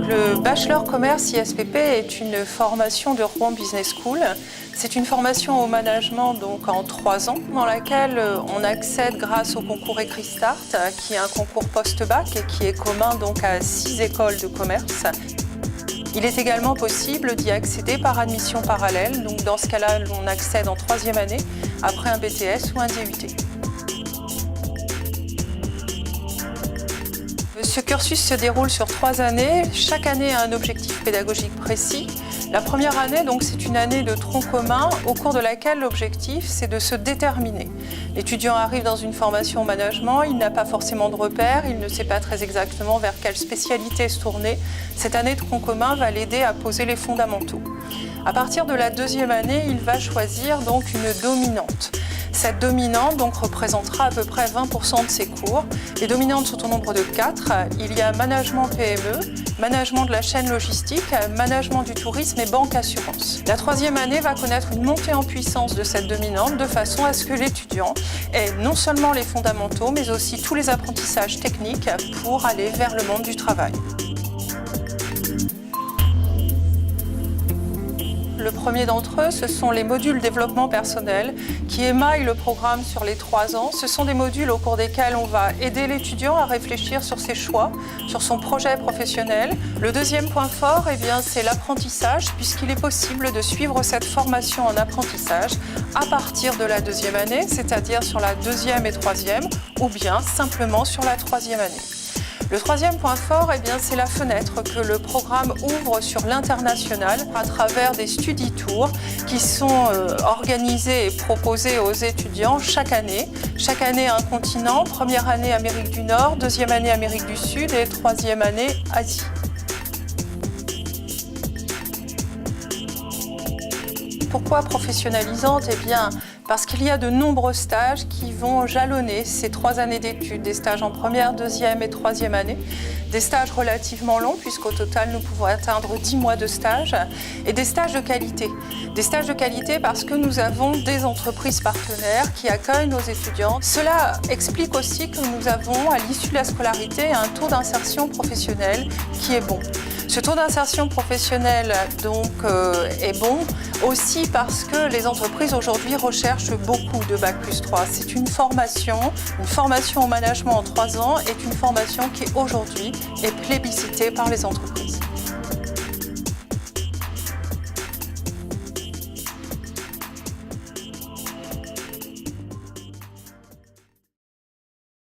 Le Bachelor Commerce ISPP est une formation de Rouen Business School. C'est une formation au management donc en 3 ans dans laquelle on accède grâce au concours ECRISTART qui est un concours post-bac et qui est commun donc à 6 écoles de commerce. Il est également possible d'y accéder par admission parallèle. Donc dans ce cas-là, on accède en 3e année après un BTS ou un DUT. Ce cursus se déroule sur 3 années. Chaque année a un objectif pédagogique précis. La première année, donc, c'est une année de tronc commun au cours de laquelle l'objectif, c'est de se déterminer. L'étudiant arrive dans une formation au management, il n'a pas forcément de repères, il ne sait pas très exactement vers quelle spécialité se tourner. Cette année de tronc commun va l'aider à poser les fondamentaux. À partir de la 2e année, il va choisir donc une dominante. Cette dominante donc, représentera à peu près 20% de ses cours. Les dominantes sont au nombre de 4. Il y a management PME, management de la chaîne logistique, management du tourisme et banque assurance. La 3e année va connaître une montée en puissance de cette dominante de façon à ce que l'étudiant ait non seulement les fondamentaux mais aussi tous les apprentissages techniques pour aller vers le monde du travail. Le premier d'entre eux, ce sont les modules développement personnel qui émaillent le programme sur les 3 ans. Ce sont des modules au cours desquels on va aider l'étudiant à réfléchir sur ses choix, sur son projet professionnel. Le deuxième point fort, c'est l'apprentissage, puisqu'il est possible de suivre cette formation en apprentissage à partir de la 2e année, c'est-à-dire sur la 2e et 3e, ou bien simplement sur la 3e année. Le 3e point fort, c'est la fenêtre que le programme ouvre sur l'international à travers des study tours qui sont organisés et proposés aux étudiants chaque année. Chaque année un continent, première année Amérique du Nord, 2e année Amérique du Sud et 3e année Asie. Pourquoi professionnalisante ? Parce qu'il y a de nombreux stages qui vont jalonner ces 3 années d'études, des stages en première, 2e et 3e année, des stages relativement longs puisqu'au total nous pouvons atteindre 10 mois de stage et des stages de qualité. Des stages de qualité parce que nous avons des entreprises partenaires qui accueillent nos étudiants. Cela explique aussi que nous avons à l'issue de la scolarité un taux d'insertion professionnelle qui est bon. Ce taux d'insertion professionnelle est bon aussi parce que les entreprises aujourd'hui recherchent beaucoup de Bac+3. C'est une formation au management en 3 ans est une formation qui aujourd'hui est plébiscitée par les entreprises.